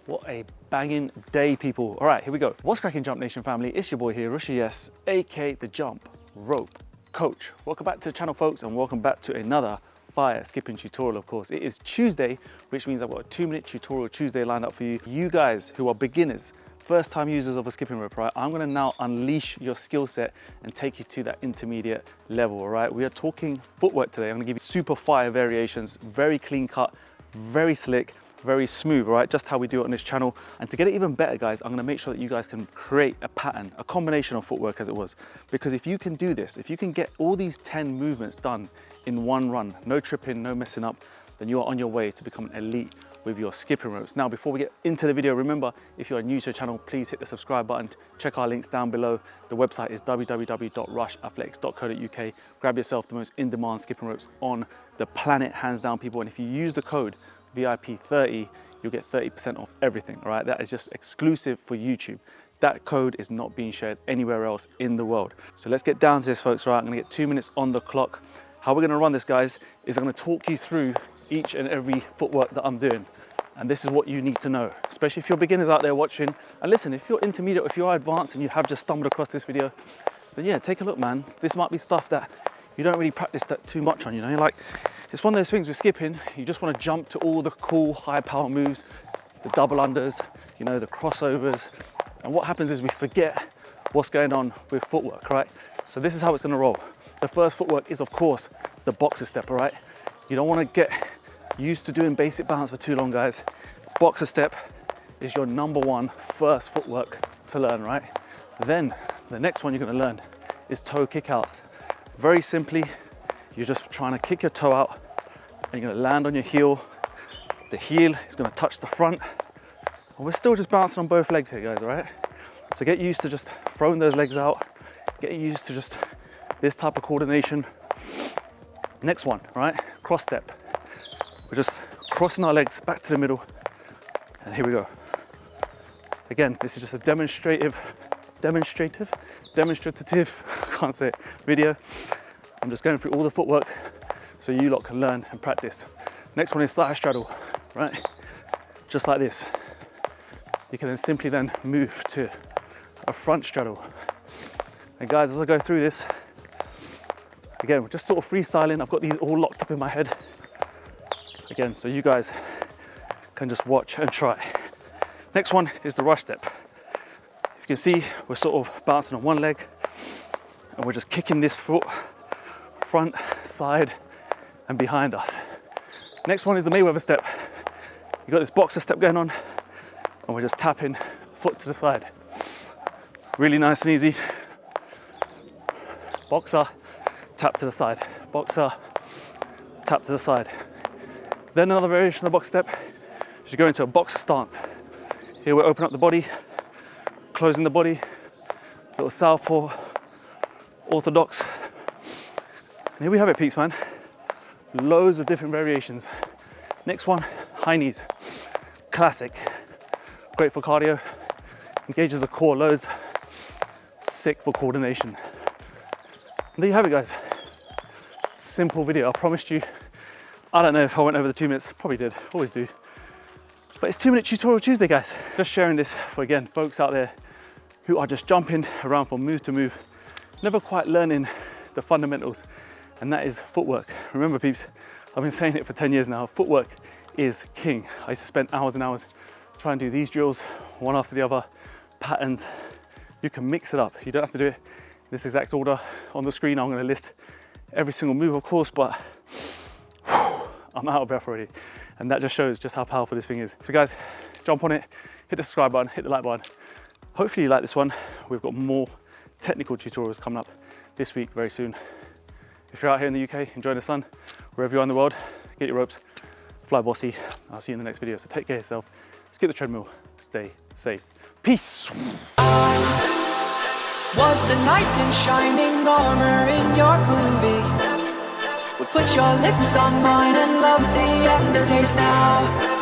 What a banging day, people. All right, here we go. What's cracking, Jump Nation family? It's your boy here, Rushy S, aka the Jump Rope Coach. Welcome back to the channel, folks, and welcome back to another fire skipping tutorial. Of course, it is Tuesday, which means I've got a 2-minute tutorial Tuesday lined up for you. You guys who are beginners, first time users of a skipping rope, right? I'm gonna now unleash your skill set and take you to that intermediate level, all right? We are talking footwork today. I'm gonna give you super fire variations, very clean cut, very slick, very smooth, all right? Just how we do it on this channel. And to get it even better, guys, I'm gonna make sure that you guys can create a pattern, a combination of footwork as it was. Because if you can do this, if you can get all these 10 movements done in one run, no tripping, no messing up, then you are on your way to becoming elite with your skipping ropes. Now, before we get into the video, remember, if you are new to the channel, please hit the subscribe button. Check our links down below. The website is www.rushathletics.co.uk. Grab yourself the most in-demand skipping ropes on the planet, hands down, people. And if you use the code VIP30, you'll get 30% off everything, all right? That is just exclusive for YouTube. That code is not being shared anywhere else in the world. So let's get down to this, folks, right? I'm gonna get 2 minutes on the clock. How we're gonna run this, guys, is I'm gonna talk you through each and every footwork that I'm doing. And this is what you need to know, especially if you're beginners out there watching. And listen, if you're intermediate, if you're advanced and you have just stumbled across this video, then yeah, take a look, man. This might be stuff that you don't really practice that too much on, you know? Like, it's one of those things with skipping, you just want to jump to all the cool high power moves, the double unders, you know, the crossovers. And what happens is we forget what's going on with footwork, right? So this is how it's going to roll. The first footwork is, of course, the boxer step, all right? You don't want to get used to doing basic balance for too long, guys. Boxer step is your #1 first footwork to learn, right? Then the next one you're going to learn is toe kickouts. Very simply, you're just trying to kick your toe out and you're going to land on your heel. The heel is going to touch the front. And we're still just bouncing on both legs here, guys, all right? So get used to just throwing those legs out. Get used to just this type of coordination. Next one, right? Cross step. We're just crossing our legs back to the middle. And here we go. Again, this is just a demonstrative, can't say it, video. I'm just going through all the footwork so you lot can learn and practice. Next one is side straddle, right? Just like this. You can then simply then move to a front straddle. And guys, as I go through this, again, we're just sort of freestyling. I've got these all locked up in my head. Again, so you guys can just watch and try. Next one is the rush step. You can see we're sort of bouncing on one leg and we're just kicking this foot front, side, and behind us. Next one is the Mayweather step. You got this boxer step going on, and we're just tapping foot to the side. Really nice and easy. Boxer, tap to the side. Boxer, tap to the side. Then another variation of the box step is you go into a boxer stance. Here we open up the body, closing the body, little southpaw, orthodox. And here we have it, peeps, man. Loads of different variations. Next one, high knees. Classic. Great for cardio. Engages the core loads. Sick for coordination. And there you have it, guys. Simple video, I promised you. I don't know if I went over the 2 minutes. Probably did, always do. But it's 2-minute tutorial Tuesday, guys. Just sharing this for, again, folks out there who are just jumping around from move to move, never quite learning the fundamentals. And that is footwork. Remember, peeps, I've been saying it for 10 years now, footwork is king. I used to spend hours and hours trying to do these drills, one after the other, patterns. You can mix it up. You don't have to do it in this exact order. On the screen, I'm gonna list every single move, of course, but I'm out of breath already. And that just shows just how powerful this thing is. So guys, jump on it, hit the subscribe button, hit the like button. Hopefully you like this one. We've got more technical tutorials coming up this week very soon. If you're out here in the UK, enjoy the sun, wherever you are in the world, get your ropes, fly bossy. I'll see you in the next video. So take care of yourself, skip the treadmill, stay safe. Peace. Was the knight in shining armor in your movie? Would put your lips on mine and love the aftertaste now.